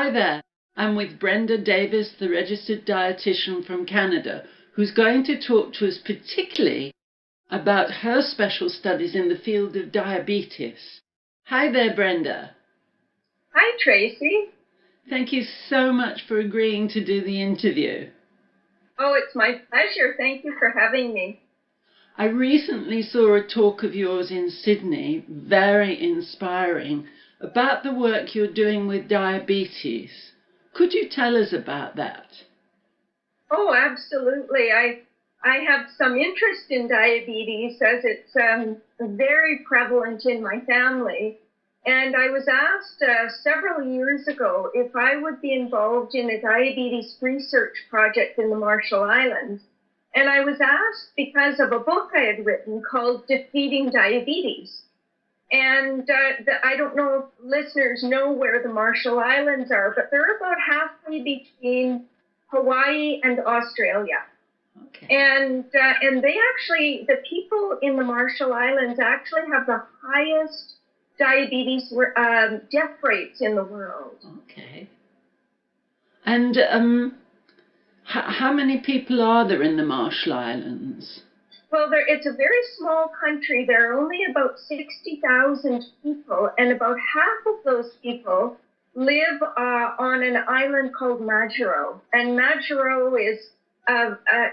Hi there, I'm with Brenda Davis, the registered dietitian from Canada, who's going to talk to us particularly about her special studies in the field of diabetes. Hi there, Brenda. Hi, Tracy. Thank you so much for agreeing to do the interview. Oh, it's my pleasure. Thank you for having me. I recently saw a talk of yours in Sydney, very inspiring, about the work you're doing with diabetes. Could you tell us about that? Oh, absolutely. I have some interest in diabetes as it's very prevalent in my family. And I was asked several years ago if I would be involved in a diabetes research project in the Marshall Islands. And I was asked because of a book I had written called Defeating Diabetes. And I don't know if listeners know where the Marshall Islands are, but they're about halfway between Hawaii and Australia. Okay. And they actually, the people in the Marshall Islands actually have the highest diabetes death rates in the world. Okay. And how many people are there in the Marshall Islands? Well, it's a very small country. There are only about 60,000 people, and about half of those people live on an island called Majuro. And Majuro is,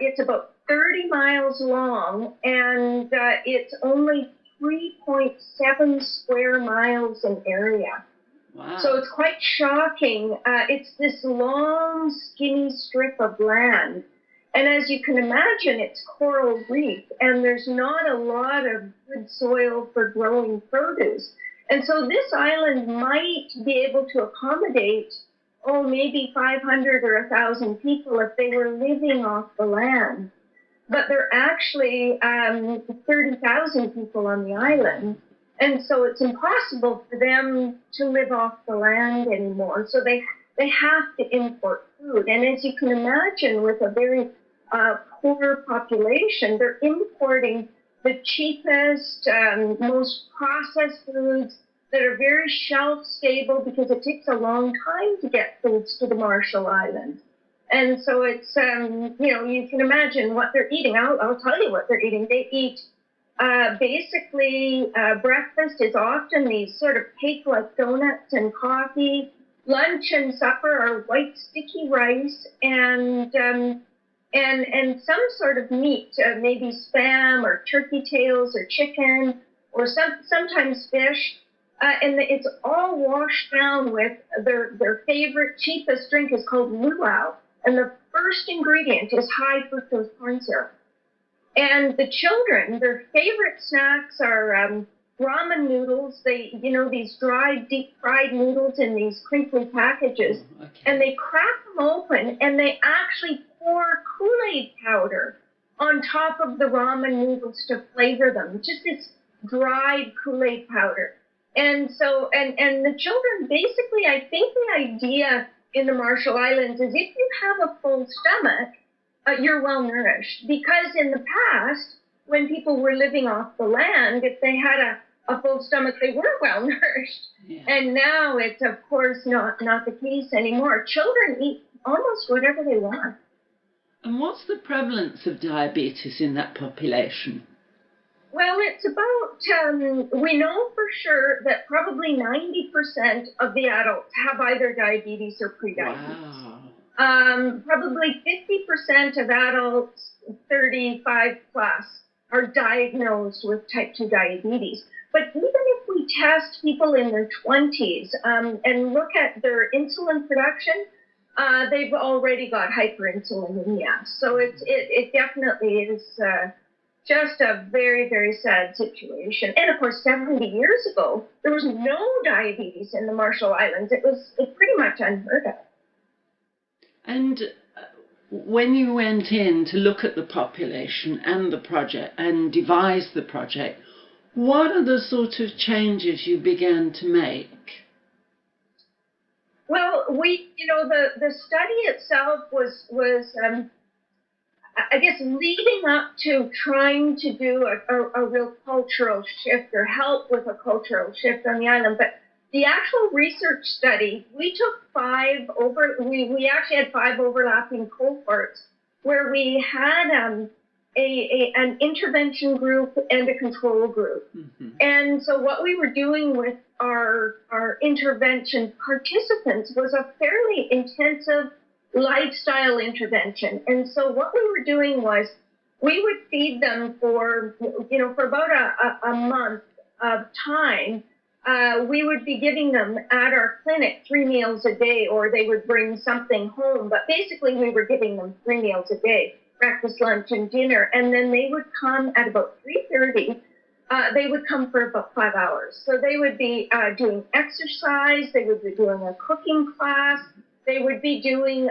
it's about 30 miles long, and it's only 3.7 square miles in area. Wow. So it's quite shocking. It's this long, skinny strip of land. And as you can imagine, it's coral reef, and there's not a lot of good soil for growing produce. And so this island might be able to accommodate, maybe 500 or 1,000 people if they were living off the land. But there are actually 30,000 people on the island. And so it's impossible for them to live off the land anymore. So they have to import food. And as you can imagine, with a very poor population, they're importing the cheapest, most processed foods that are very shelf stable because it takes a long time to get foods to the Marshall Islands. And so it's, you can imagine what they're eating. I'll tell you what they're eating. They eat basically breakfast is often these sort of cake-like donuts and coffee. Lunch and supper are white sticky rice and some sort of meat, maybe spam or turkey tails or chicken or sometimes fish. And it's all washed down with their favorite, cheapest drink is called luau. And the first ingredient is high fructose corn syrup. And the children, their favorite snacks are ramen noodles. These dried, deep-fried noodles in these crinkly packages. Okay. And they crack them open, and they actually pour Kool-Aid powder on top of the ramen noodles to flavor them. Just this dried Kool-Aid powder. And so, and the children, basically, I think the idea in the Marshall Islands is if you have a full stomach, you're well nourished. Because in the past, when people were living off the land, if they had a full stomach, they were well nourished. Yeah. And now it's, of course, not the case anymore. Children eat almost whatever they want. And what's the prevalence of diabetes in that population? Well, it's about, we know for sure that probably 90% of the adults have either diabetes or prediabetes. Wow. Probably 50% of adults 35 plus are diagnosed with type 2 diabetes. But even if we test people in their 20s and look at their insulin production, they've already got hyperinsulinemia. So it definitely is just a very, very sad situation. And of course, 70 years ago, there was no diabetes in the Marshall Islands. It's pretty much unheard of. And when you went in to look at the population and the project and devise the project, what are the sort of changes you began to make? Well, the study itself was I guess, leading up to trying to do a real cultural shift or help with a cultural shift on the island. But The actual research study, we actually had 5 overlapping cohorts where we had an intervention group and a control group. Mm-hmm. And so what we were doing with our intervention participants was a fairly intensive lifestyle intervention. And so what we were doing was we would feed them for about a month of time. We would be giving them at our clinic 3 meals a day, or they would bring something home. But basically, we were giving them 3 meals a day, breakfast, lunch, and dinner. And then they would come at about 3:30. They would come for about 5 hours. So they would be doing exercise. They would be doing a cooking class. They would be doing,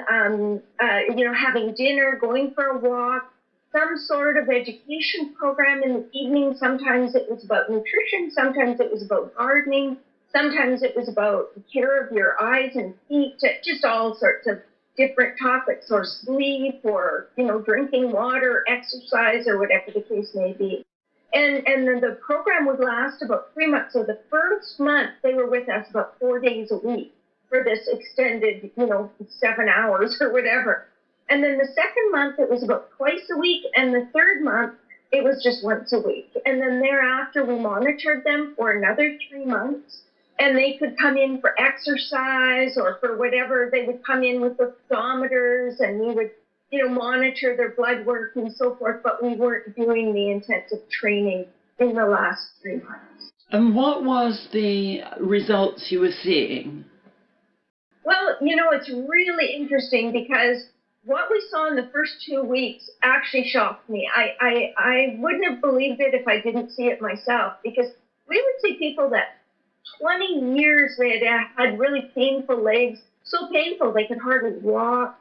having dinner, going for a walk, some sort of education program in the evening. Sometimes it was about nutrition. Sometimes it was about gardening. Sometimes it was about the care of your eyes and feet, just all sorts of different topics, or sleep, or, drinking water, exercise, or whatever the case may be. And then the program would last about 3 months. So the first month, they were with us about 4 days a week for this extended, 7 hours or whatever. And then the second month, it was about twice a week. And the third month, it was just once a week. And then thereafter, we monitored them for another 3 months. And they could come in for exercise or for whatever. They would come in with the thermometers, and we would, monitor their blood work and so forth. But we weren't doing the intensive training in the last 3 months. And what was the results you were seeing? Well, it's really interesting because what we saw in the first 2 weeks actually shocked me. I wouldn't have believed it if I didn't see it myself, because we would see people that 20 years they had really painful legs, so painful they could hardly walk.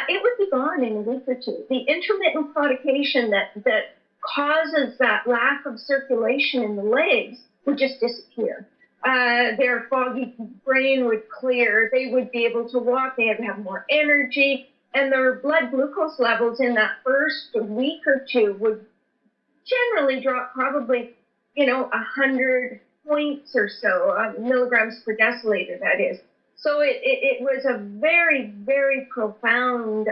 It would be gone in a week or two. The intermittent claudication that causes that lack of circulation in the legs would just disappear. Their foggy brain would clear. They would be able to walk. They would have more energy. And their blood glucose levels in that first week or two would generally drop probably, 100 points or so, milligrams per deciliter, that is. So it was a very, very profound,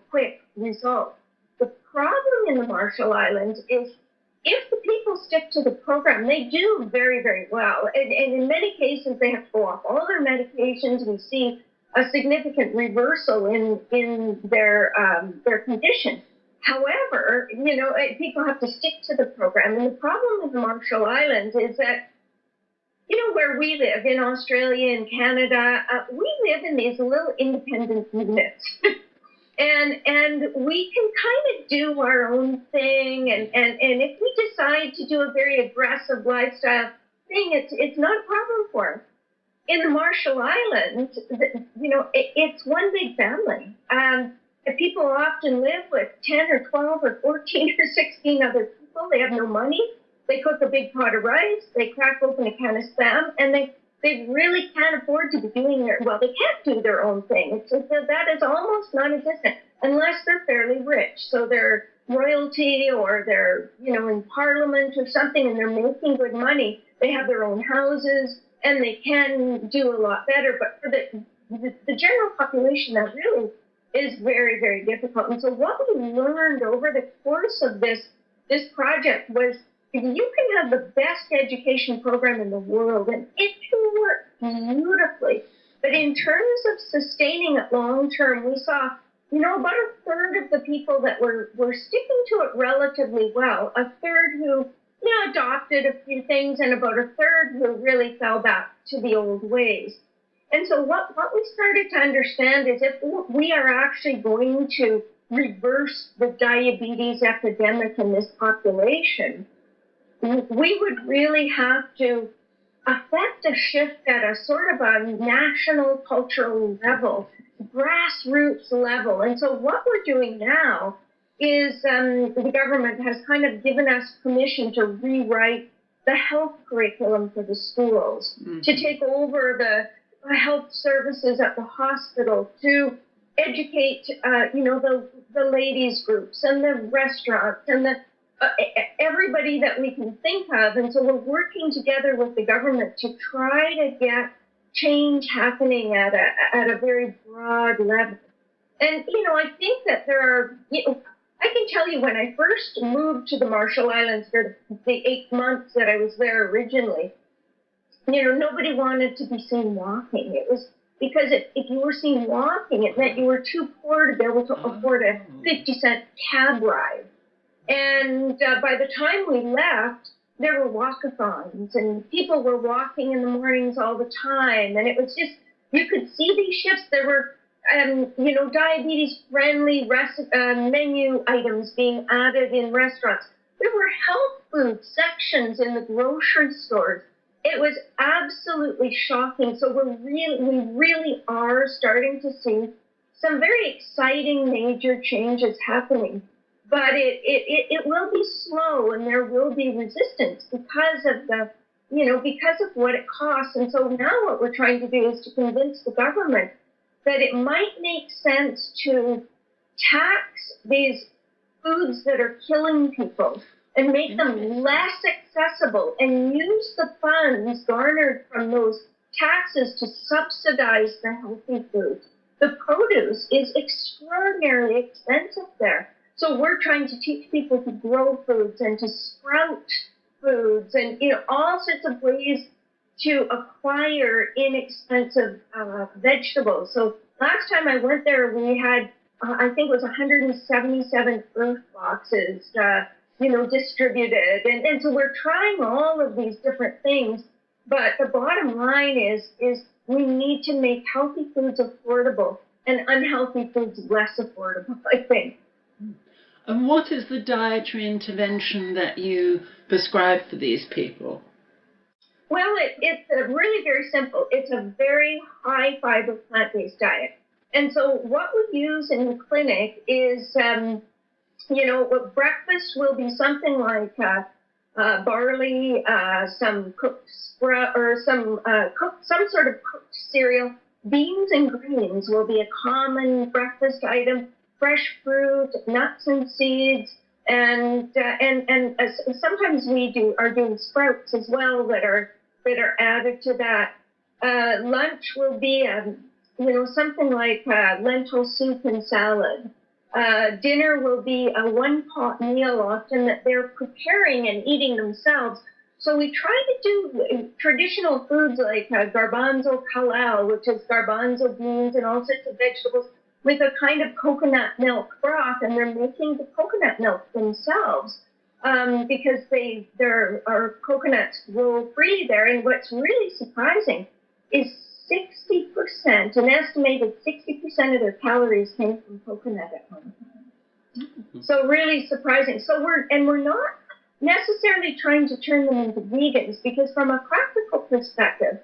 quick result. The problem in the Marshall Islands is if the people stick to the program, they do very, very well. And in many cases, they have to go off all their medications. We see a significant reversal in their condition. However, people have to stick to the program. And the problem with the Marshall Islands is that, where we live in Australia and Canada, we live in these little independent units. And we can kind of do our own thing. And if we decide to do a very aggressive lifestyle thing, it's not a problem for us. In the Marshall Islands, it's one big family. People often live with 10 or 12 or 14 or 16 other people. They have no money. They cook a big pot of rice. They crack open a can of Spam, and they really can't afford to be doing they can't do their own thing. That is almost non-existent unless they're fairly rich. So they're royalty, or they're, in parliament or something, and they're making good money. They have their own houses, and they can do a lot better. But for the general population, that really is very, very difficult. And so what we learned over the course of this project was you can have the best education program in the world, and it can work beautifully. But in terms of sustaining it long term, we saw, about a third of the people that were sticking to it relatively well, a third who, adopted a few things, and about a third who really fell back to the old ways. And so what we started to understand is if we are actually going to reverse the diabetes epidemic in this population, we would really have to affect a shift at a sort of a national cultural level, grassroots level. And so what we're doing now is the government has kind of given us permission to rewrite the health curriculum for the schools, to take over the health services at the hospital, to educate, the ladies groups and the restaurants and the everybody that we can think of. And so we're working together with the government to try to get change happening at a very broad level. And, I think that there are, I can tell you when I first moved to the Marshall Islands for the 8 months that I was there originally, nobody wanted to be seen walking. It was because if you were seen walking, it meant you were too poor to be able to afford a 50-cent cab ride. And by the time we left, there were walkathons, and people were walking in the mornings all the time. And it was just, you could see these shifts. There were, diabetes-friendly menu items being added in restaurants. There were health food sections in the grocery stores. It was absolutely shocking. So we really are starting to see some very exciting major changes happening. But it will be slow, and there will be resistance because of because of what it costs. And so now what we're trying to do is to convince the government that it might make sense to tax these foods that are killing people and make them less accessible, and use the funds garnered from those taxes to subsidize the healthy foods. The produce is extraordinarily expensive there. So we're trying to teach people to grow foods and to sprout foods and, all sorts of ways to acquire inexpensive vegetables. So last time I went there, we had, I think it was 177 earth boxes, distributed. And so we're trying all of these different things. But the bottom line is we need to make healthy foods affordable and unhealthy foods less affordable, I think. And what is the dietary intervention that you prescribe for these people? Well, it's really very simple. It's a very high fiber plant-based diet. And so what we use in the clinic is, breakfast will be something like barley, some cooked sprout, or some sort of cooked cereal. Beans and greens will be a common breakfast item. Fresh fruit, nuts and seeds, and sometimes we are doing sprouts as well that are added to that. Lunch will be something like lentil soup and salad. Dinner will be a one-pot meal often that they're preparing and eating themselves. So we try to do traditional foods like garbanzo kalal, which is garbanzo beans and all sorts of vegetables, with a kind of coconut milk broth, and they're making the coconut milk themselves because there are coconuts grow free there. And what's really surprising is 60%, an estimated 60% of their calories came from coconut at one time. Mm-hmm. So really surprising. So we're not necessarily trying to turn them into vegans, because from a practical perspective,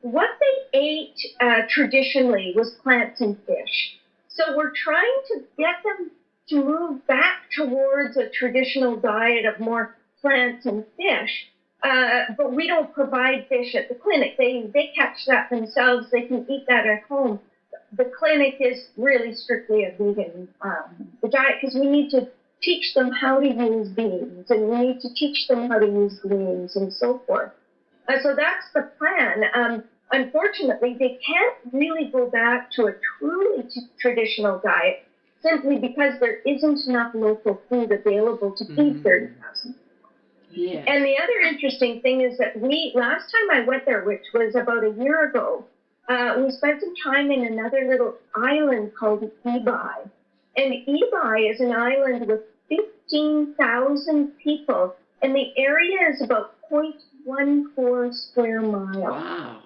what they ate traditionally was plants and fish. So we're trying to get them to move back towards a traditional diet of more plants and fish, but we don't provide fish at the clinic. They catch that themselves. They can eat that at home. The clinic is really strictly a vegan diet, because we need to teach them how to use beans, and we need to teach them how to use greens and so forth. So that's the plan. Unfortunately, they can't really go back to a truly traditional diet simply because there isn't enough local food available to feed 30,000. Yeah. And the other interesting thing is that last time I went there, which was about a year ago, we spent some time in another little island called Ebi. And Ebi is an island with 15,000 people, and the area is about 0.14 square miles. Wow.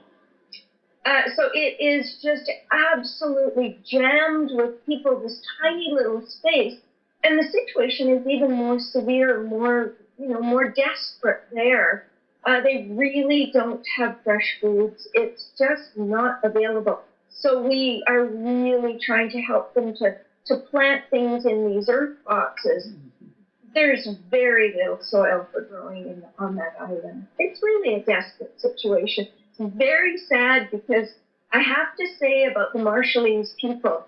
So it is just absolutely jammed with people, this tiny little space. And the situation is even more severe, more desperate there. They really don't have fresh foods. It's just not available. So we are really trying to help them to plant things in these earth boxes. There's very little soil for growing on that island. It's really a desperate situation. It's very sad, because I have to say about the Marshallese people,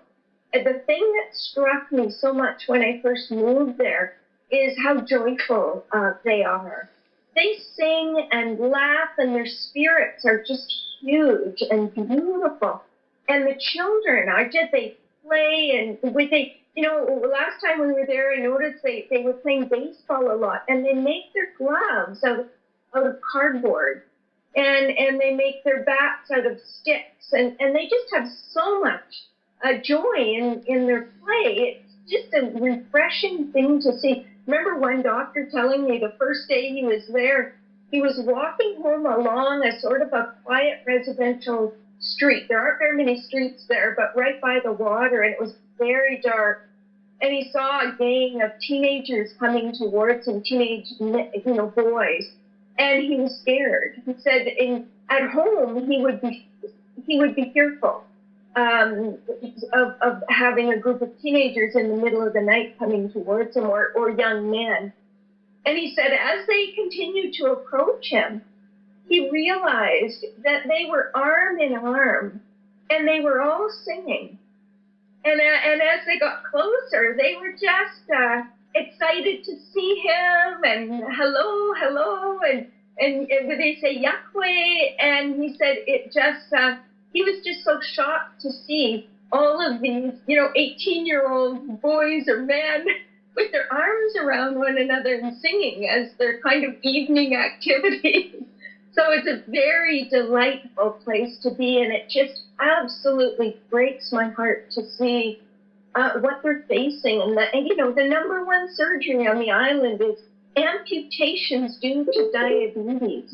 the thing that struck me so much when I first moved there is how joyful they are. They sing and laugh, and their spirits are just huge and beautiful. And the children they play and last time we were there, I noticed they were playing baseball a lot, and they make their gloves out of cardboard, and they make their bats out of sticks, and they just have so much joy in their play. It's just a refreshing thing to see. Remember one doctor telling me the first day he was there, he was walking home along a sort of a quiet residential street. There aren't very many streets there, but right by the water, and it was very dark. And he saw a gang of teenagers coming towards him, boys, and he was scared. He said at home he would be fearful of having a group of teenagers in the middle of the night coming towards him, or young men. And he said as they continued to approach him, he realized that they were arm in arm, and they were all singing. And as they got closer, they were just excited to see him, and hello, hello, and they say Yahweh, and he said he was just so shocked to see all of these, 18-year-old boys or men with their arms around one another and singing as their kind of evening activity. So it's a very delightful place to be, and it just absolutely breaks my heart to see what they're facing. And the number one surgery on the island is amputations due to diabetes.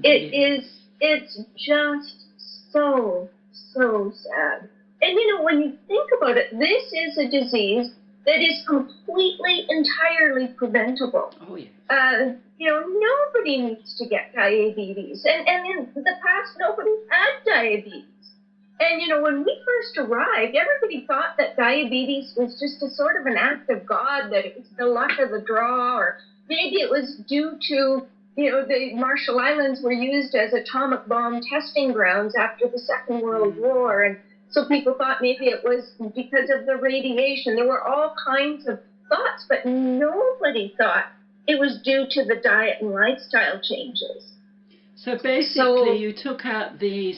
It's just so sad. And when you think about it, this is a disease that is completely, entirely preventable. Oh, yeah. Nobody needs to get diabetes. And in the past, nobody had diabetes. And, when we first arrived, everybody thought that diabetes was just a sort of an act of God, that it was the luck of the draw, or maybe it was due to, the Marshall Islands were used as atomic bomb testing grounds after the Second World War. And so people thought maybe it was because of the radiation. There were all kinds of thoughts, but nobody thought it was due to the diet and lifestyle changes. So basically, you took out the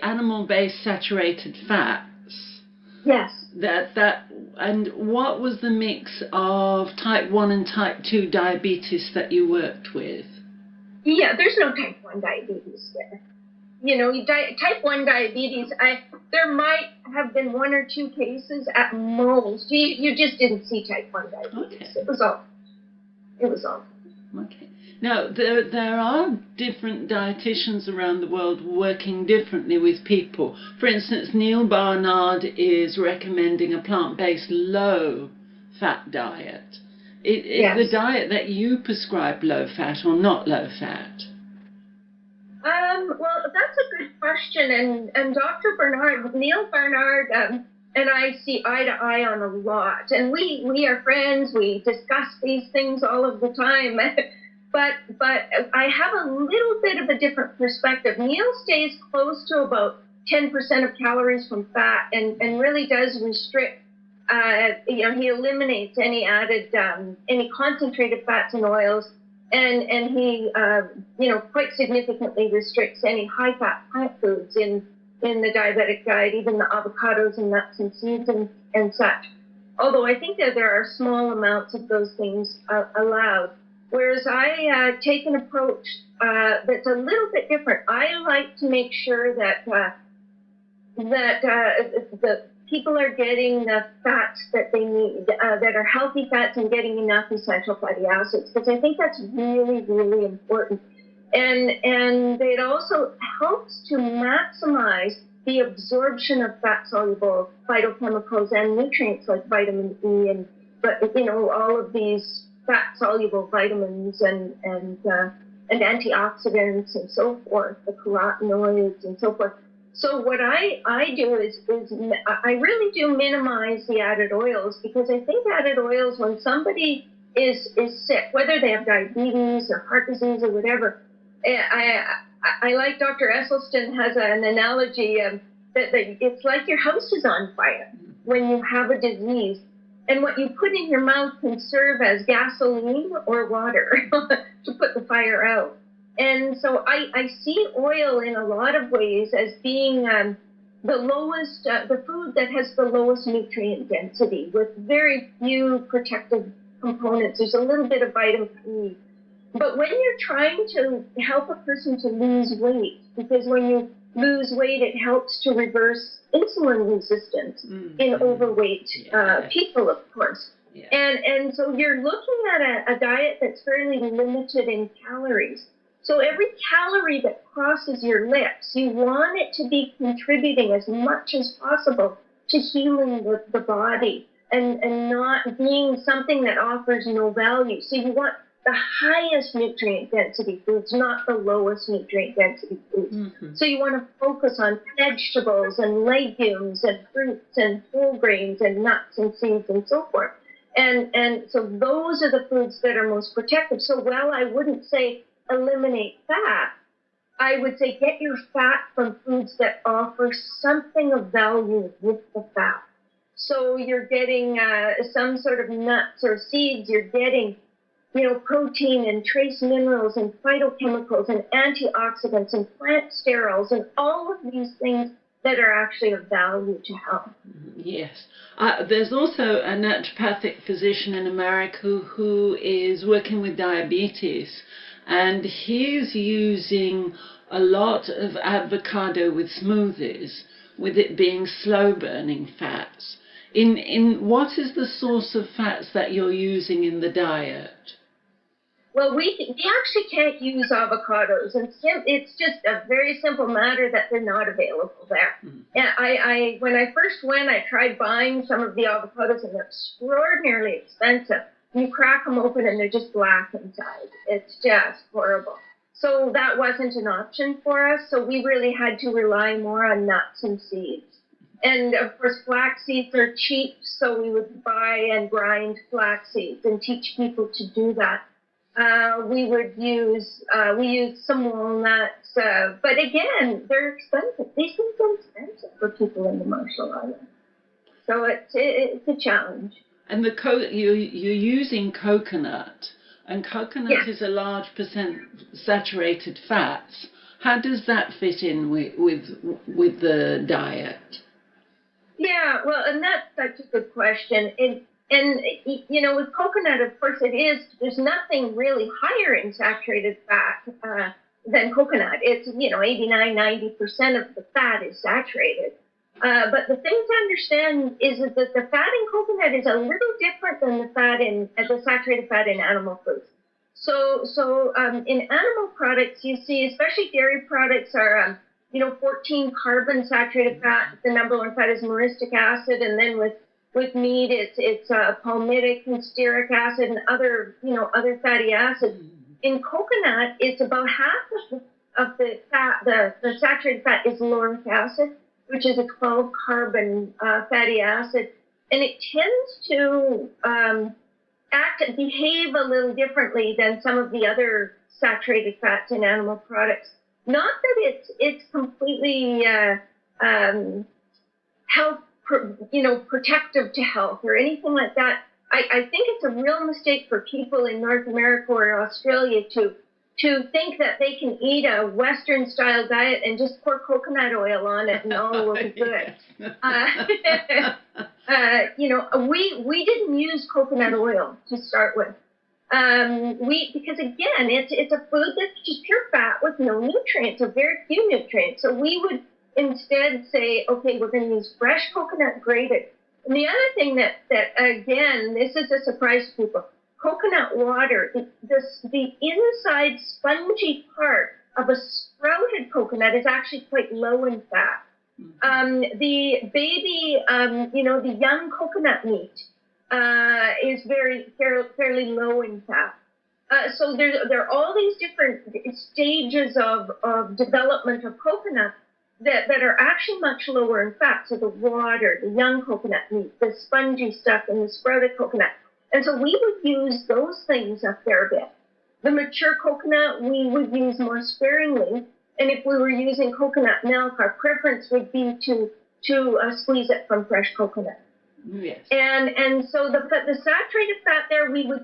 animal-based saturated fats. Yes. And what was the mix of type 1 and type 2 diabetes that you worked with? Yeah, there's no type 1 diabetes there. Type 1 diabetes, there might have been one or two cases at most. You just didn't see type 1 diabetes. Okay. It was all. Okay. Now, there are different dietitians around the world working differently with people. For instance, Neil Barnard is recommending a plant-based low-fat diet. Is the diet that you prescribe low-fat or not low-fat? Well, that's a good question. And Dr. Neil Barnard, and I see eye to eye on a lot. And we are friends. We discuss these things all of the time. But I have a little bit of a different perspective. Neil stays close to about 10% of calories from fat, and really does restrict. He eliminates any added, any concentrated fats and oils, and he, quite significantly restricts any high-fat plant foods in the diabetic diet, even the avocados and nuts and seeds and such. Although I think that there are small amounts of those things allowed. Whereas I take an approach that's a little bit different. I like to make sure that the people are getting the fats that they need, that are healthy fats, and getting enough essential fatty acids, because I think that's really, really important. And it also helps to maximize the absorption of fat-soluble phytochemicals and nutrients like vitamin E and all of these fat-soluble vitamins and antioxidants and so forth, the carotenoids and so forth. So what I do is I really do minimize the added oils, because I think added oils, when somebody is sick, whether they have diabetes or heart disease or whatever, I like Dr. Esselstyn has an analogy that it's like your house is on fire when you have a disease. And what you put in your mouth can serve as gasoline or water to put the fire out. And so I see oil in a lot of ways as being the lowest, the food that has the lowest nutrient density with very few protective components. There's a little bit of vitamin E. But when you're trying to help a person to lose weight, because when you lose weight, it helps to reverse insulin resistance in overweight people, of course. Yeah. And so you're looking at a diet that's fairly limited in calories. So every calorie that crosses your lips, you want it to be contributing as much as possible to healing the body and not being something that offers no value. So you want the highest nutrient density foods, not the lowest nutrient density foods. So you want to focus on vegetables and legumes and fruits and whole grains and nuts and seeds and so forth. And so those are the foods that are most protective. So while I wouldn't say eliminate fat, I would say get your fat from foods that offer something of value with the fat. So you're getting some sort of nuts or seeds, you're getting protein and trace minerals and phytochemicals and antioxidants and plant sterols and all of these things that are actually of value to health. Yes. There's also a naturopathic physician in America who is working with diabetes, and he's using a lot of avocado with smoothies, with it being slow-burning fats. In what is the source of fats that you're using in the diet? Well, we actually can't use avocados, and it's just a very simple matter that they're not available there. And when I first went, I tried buying some of the avocados, and they're extraordinarily expensive. You crack them open, and they're just black inside. It's just horrible. So that wasn't an option for us, so we really had to rely more on nuts and seeds. And, of course, flax seeds are cheap, so we would buy and grind flax seeds and teach people to do that. We use some walnuts, but again, they're expensive. These things are expensive for people in the Marshall Islands. So it's a challenge. And you're using coconut, and coconut is a large percent saturated fats. How does that fit in with the diet? Yeah, well, and that's such a good question. And with coconut, of course, there's nothing really higher in saturated fat than coconut. It's, 89, 90% of the fat is saturated. But the thing to understand is that the fat in coconut is a little different than the saturated fat in animal foods. So in animal products, you see, especially dairy products are, 14 carbon saturated fat. The number one fat is myristic acid, and then with meat, it's palmitic and stearic acid and other fatty acids. In coconut, it's about half of the fat, the saturated fat is lauric acid, which is a 12 carbon fatty acid, and it tends to behave a little differently than some of the other saturated fats in animal products. Not that it's completely health, protective to health or anything like that. I think it's a real mistake for people in North America or Australia to think that they can eat a Western-style diet and just pour coconut oil on it and all will be good. We didn't use coconut oil to start with. Because again, it's a food that's just pure fat with no nutrients, or very few nutrients. So we would instead say, okay, we're going to use fresh coconut grated. And the other thing that again, this is a surprise to people, coconut water, the inside spongy part of a sprouted coconut is actually quite low in fat. The baby, the young coconut meat is fairly low in fat. So there are all these different stages of development of coconut that are actually much lower in fat. So the water, the young coconut meat, the spongy stuff, and the sprouted coconut. And so we would use those things a fair bit. The mature coconut we would use more sparingly. And if we were using coconut milk, our preference would be to squeeze it from fresh coconut. Yes. And so the saturated fat there, we were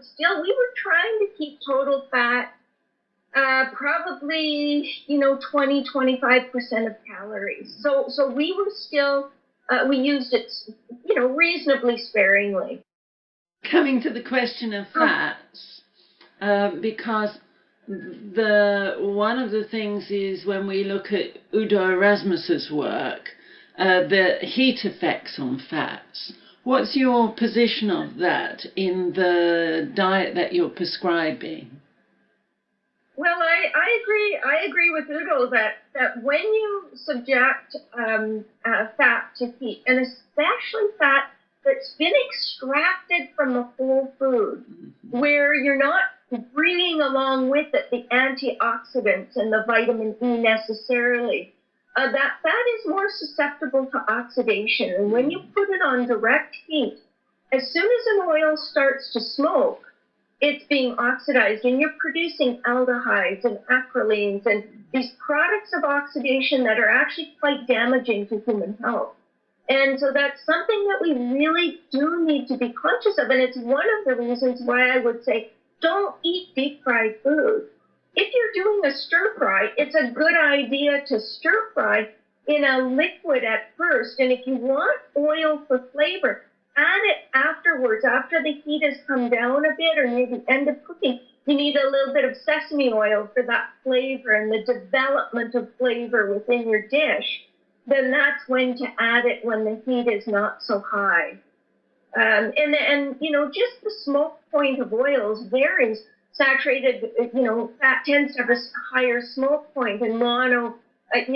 trying to keep total fat probably 20-25% of calories. So we were still we used it reasonably sparingly. Coming to the question of fats, because one of the things is when we look at Udo Erasmus's work, the heat effects on fats. What's your position of that in the diet that you're prescribing? Well, I agree with Udo that when you subject fat to heat, and especially fat that's been extracted from a whole food, where you're not bringing along with it the antioxidants and the vitamin E necessarily, that fat is more susceptible to oxidation. And when you put it on direct heat, as soon as an oil starts to smoke, it's being oxidized, and you're producing aldehydes and acrylenes and these products of oxidation that are actually quite damaging to human health. And so that's something that we really do need to be conscious of, and it's one of the reasons why I would say don't eat deep-fried food. If you're doing a stir-fry, it's a good idea to stir-fry in a liquid at first, and if you want oil for flavor, add it afterwards, after the heat has come down a bit or near the end of cooking. You need a little bit of sesame oil for that flavor and the development of flavor within your dish. Then that's when to add it when the heat is not so high. And just the smoke point of oils varies. Saturated, fat tends to have a higher smoke point, and mono, a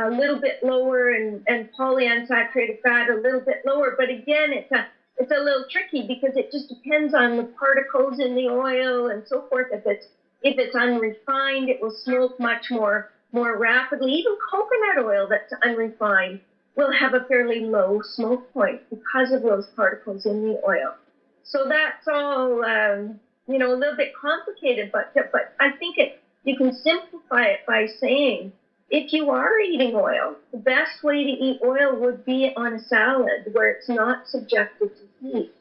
little bit lower, and polyunsaturated fat a little bit lower. But again, it's a little tricky because it just depends on the particles in the oil and so forth. If it's unrefined, it will smoke much more rapidly. Even coconut oil that's unrefined will have a fairly low smoke point because of those particles in the oil. So that's all a little bit complicated, but I think you can simplify it by saying, if you are eating oil, the best way to eat oil would be on a salad where it's not subjected to heat.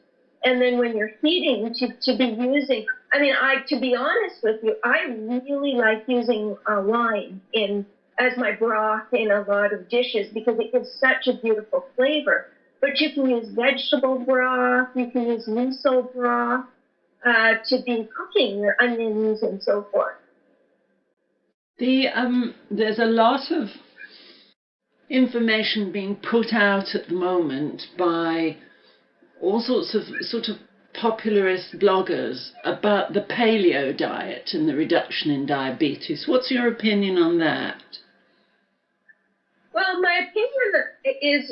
And then when you're heating, to be using, to be honest with you, I really like using wine as my broth in a lot of dishes because it gives such a beautiful flavor. But you can use vegetable broth, you can use miso broth to be cooking your onions and so forth. There's a lot of information being put out at the moment by all sorts of sort of popularist bloggers about the paleo diet and the reduction in diabetes. What's your opinion on that? Well, my opinion is,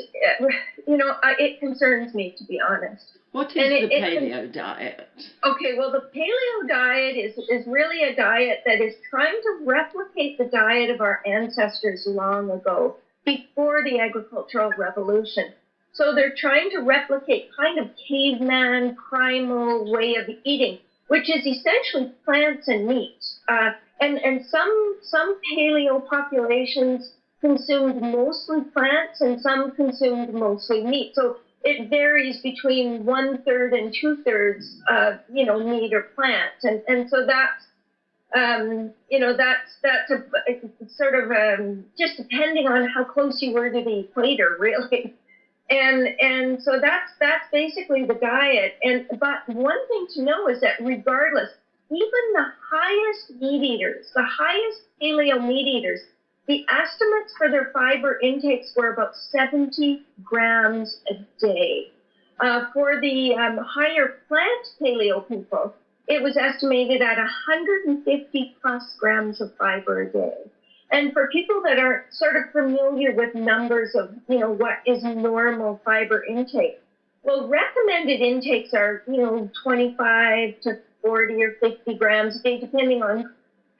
it concerns me, to be honest. What is the paleo diet? Okay, well, the paleo diet is really a diet that is trying to replicate the diet of our ancestors long ago, before the agricultural revolution. So they're trying to replicate kind of caveman, primal way of eating, which is essentially plants and meats. And some paleo populations consumed mostly plants, and some consumed mostly meat. So it varies between 1/3 and 2/3, meat or plants, and so that's that's a sort of just depending on how close you were to the equator, really, and so that's basically the diet. But one thing to know is that regardless, even the highest meat eaters, the highest paleo meat eaters, the estimates for their fiber intakes were about 70 grams a day. For the higher plant paleo people, it was estimated at 150 plus grams of fiber a day. And for people that aren't sort of familiar with numbers of, what is normal fiber intake, well, recommended intakes are, 25 to 40 or 50 grams a day, depending on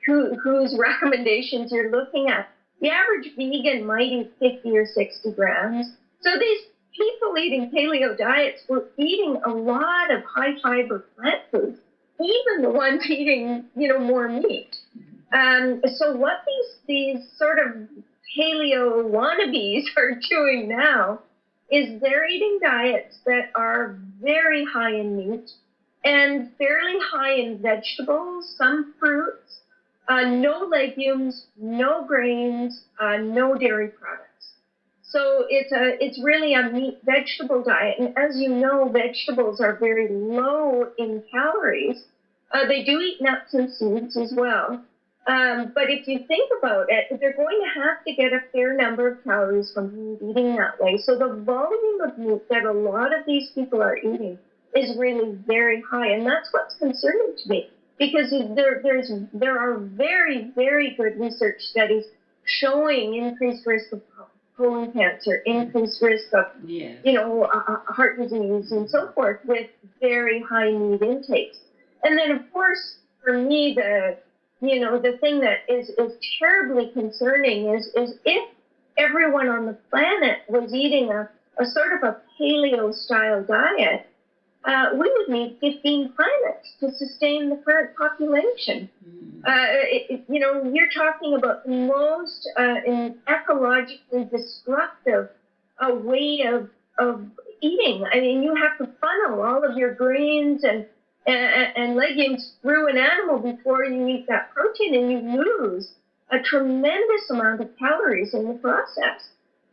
whose recommendations you're looking at. The average vegan might eat 50 or 60 grams. So these people eating paleo diets were eating a lot of high fiber plant foods, even the ones eating, more meat. So what these sort of paleo wannabes are doing now is they're eating diets that are very high in meat and fairly high in vegetables, some fruits, no legumes, no grains, no dairy products. So it's really a meat vegetable diet. And as you know, vegetables are very low in calories. They do eat nuts and seeds as well. But if you think about it, they're going to have to get a fair number of calories from meat eating that way. So the volume of meat that a lot of these people are eating is really very high. And that's what's concerning to me, because there are very, very good research studies showing increased risk of colon cancer, increased risk of, heart disease and so forth with very high meat intakes. And then, of course, for me, the thing that is terribly concerning is if everyone on the planet was eating a sort of a paleo-style diet, we would need 15 planets to sustain the current population. You're talking about the most ecologically destructive way of eating. I mean, you have to funnel all of your grains and legumes through an animal before you eat that protein, and you lose a tremendous amount of calories in the process.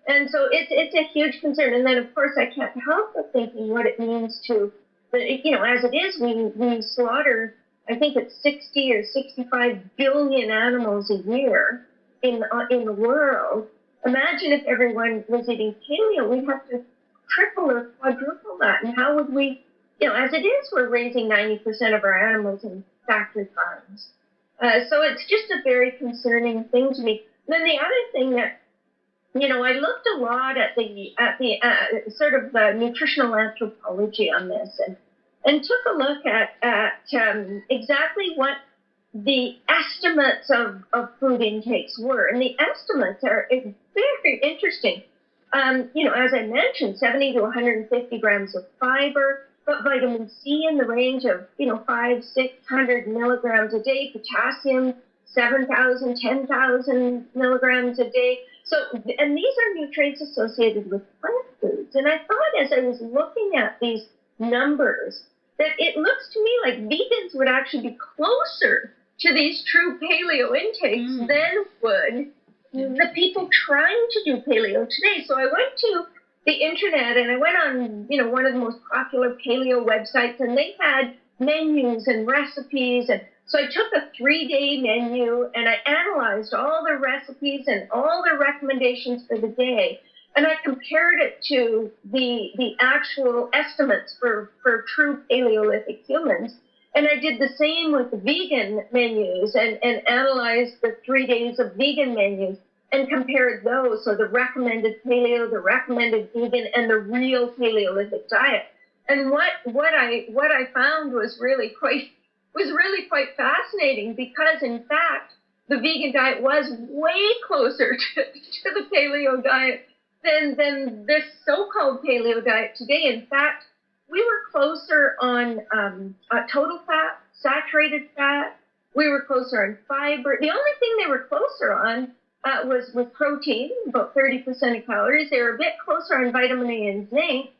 And so it's a huge concern. And then, of course, I can't help but thinking what it means to, as it is, we slaughter, I think it's 60 or 65 billion animals a year in the world. Imagine if everyone was eating paleo, we'd have to triple or quadruple that. And how would we, as it is, we're raising 90% of our animals in factory farms. So it's just a very concerning thing to me. Then the other thing that, I looked a lot at the sort of the nutritional anthropology on this, and took a look at exactly what the estimates of food intakes were. And the estimates are very interesting. As I mentioned, 70 to 150 grams of fiber, but vitamin C in the range of, 600 milligrams a day, potassium, 7,000, 10,000 milligrams a day. So, and these are nutrients associated with plant foods. And I thought, as I was looking at these numbers, that it looks to me like vegans would actually be closer to these true paleo intakes than would the people trying to do paleo today. So I went to the internet and I went on, one of the most popular paleo websites, and they had menus and recipes. And so I took a 3-day menu and I analyzed all the recipes and all the recommendations for the day. And I compared it to the actual estimates for true Paleolithic humans. And I did the same with the vegan menus and analyzed the 3 days of vegan menus and compared those. So the recommended paleo, the recommended vegan, and the real Paleolithic diet. And what I found was really quite fascinating, because in fact the vegan diet was way closer to the paleo diet than this so-called paleo diet today. In fact, we were closer on total fat, saturated fat. We were closer on fiber. The only thing they were closer on was protein, about 30% of calories. They were a bit closer on vitamin A and zinc,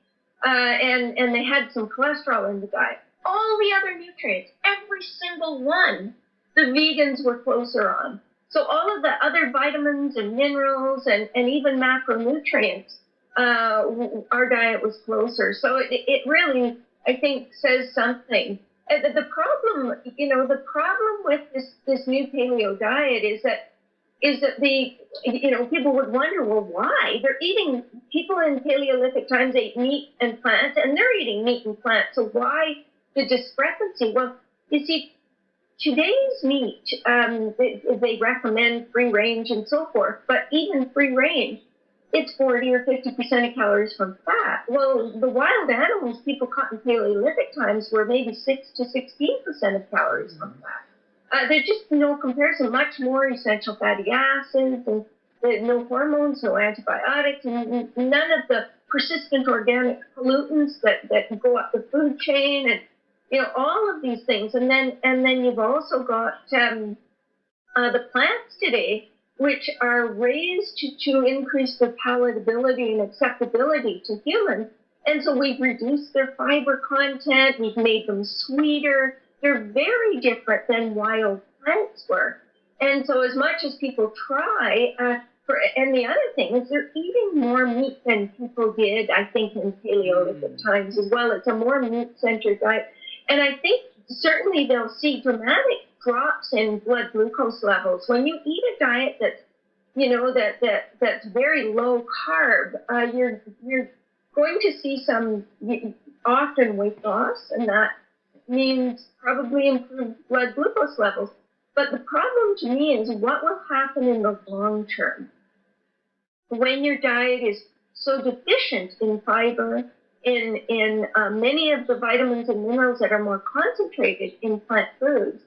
and they had some cholesterol in the diet. All the other nutrients, every single one, the vegans were closer on. So all of the other vitamins and minerals and even macronutrients, our diet was closer. So it really, I think, says something. The problem with this new paleo diet is that people would wonder, well, why? They're eating, people in Paleolithic times ate meat and plants, and they're eating meat and plants. So why the discrepancy? Well, you see, today's meat, they recommend free range and so forth, but even free range, it's 40 or 50% of calories from fat. Well, the wild animals people caught in Paleolithic times were maybe 6 to 16% of calories from fat. There's just no comparison, much more essential fatty acids, and no hormones, no antibiotics, and none of the persistent organic pollutants that go up the food chain, and all of these things. And then you've also got the plants today, which are raised to increase their palatability and acceptability to humans. And so we've reduced their fiber content, we've made them sweeter. They're very different than wild plants were. And so as much as people try, and the other thing is they're eating more meat than people did, I think, in Paleolithic times as well. It's a more meat-centered diet. And I think certainly they'll see dramatic drops in blood glucose levels. When you eat a diet that's very low carb, you're going to see some often weight loss, and that means probably improved blood glucose levels. But the problem to me is what will happen in the long term when your diet is so deficient in fiber, in many of the vitamins and minerals that are more concentrated in plant foods.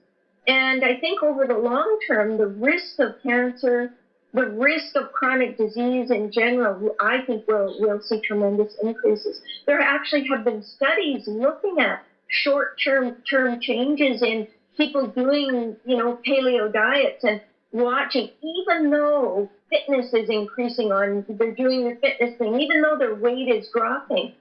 And I think over the long term, the risk of cancer, the risk of chronic disease in general, I think we'll see tremendous increases. There actually have been studies looking at short-term changes in people doing, paleo diets and watching, even though fitness is increasing they're doing the fitness thing, even though their weight is dropping,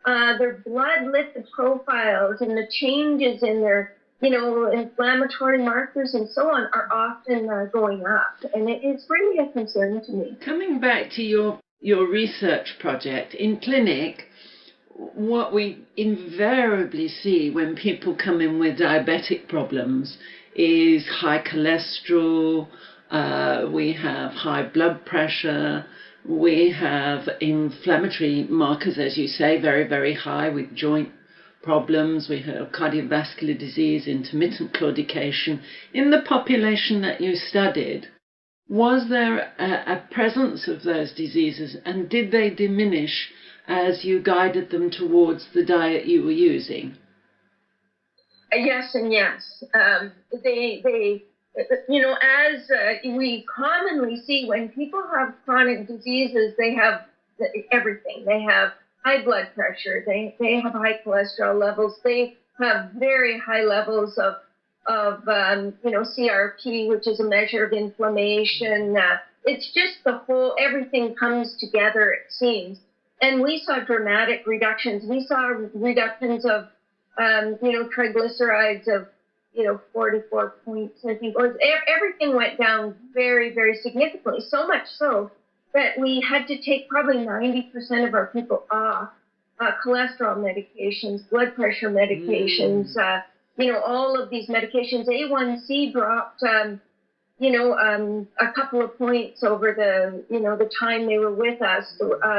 their blood lipid profiles and the changes in their, inflammatory markers and so on are often going up. And it is really a concern to me. Coming back to your research project, in clinic, what we invariably see when people come in with diabetic problems is high cholesterol, we have high blood pressure, we have inflammatory markers, as you say, very, very high with joint problems, we have cardiovascular disease, intermittent claudication. In the population that you studied, was there a presence of those diseases, and did they diminish as you guided them towards the diet you were using? Yes and yes. They as we commonly see when people have chronic diseases, they have everything. They have high blood pressure. They have high cholesterol levels. They have very high levels of CRP, which is a measure of inflammation. It's just everything comes together, it seems. And we saw dramatic reductions. We saw reductions of, triglycerides of, 44 points, I think. Everything went down very, very significantly, so much so that we had to take probably 90% of our people off cholesterol medications, blood pressure medications, all of these medications. A1C dropped, a couple of points over the time they were with us.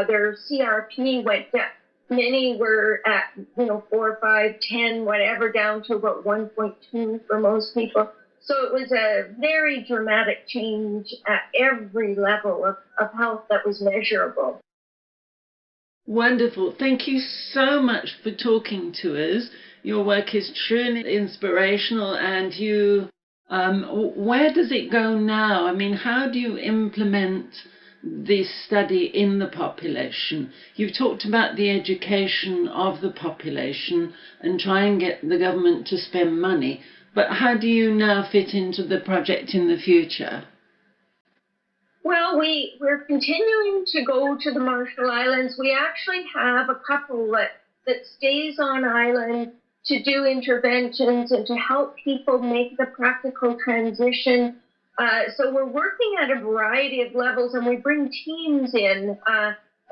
Their CRP went down. Many were at, 4, 5, 10, whatever, down to about 1.2 for most people. So it was a very dramatic change at every level of health that was measurable. Wonderful. Thank you so much for talking to us. Your work is truly inspirational, and where does it go now? I mean, how do you implement this study in the population? You've talked about the education of the population and try and get the government to spend money, but how do you now fit into the project in the future? Well, we're continuing to go to the Marshall Islands. We actually have a couple that stays on island to do interventions and to help people make the practical transition. So we're working at a variety of levels, and we bring teams in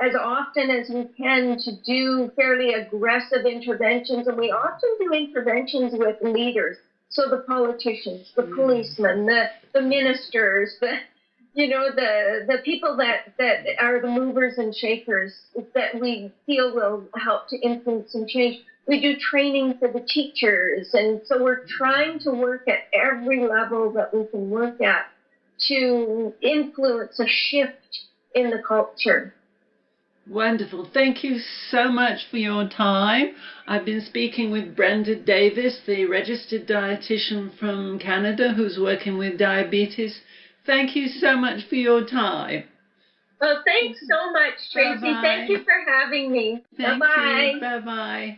as often as we can to do fairly aggressive interventions, and we often do interventions with leaders. So the politicians, the policemen, the ministers, the people that are the movers and shakers that we feel will help to influence and change. We do training for the teachers, and so we're trying to work at every level that we can work at to influence a shift in the culture. Wonderful. Thank you so much for your time. I've been speaking with Brenda Davis, the registered dietitian from Canada who's working with diabetes. Thank you so much for your time. Well, thanks so much, Tracie. Bye-bye. Thank you for having me. Thank Bye-bye. you. Bye-bye.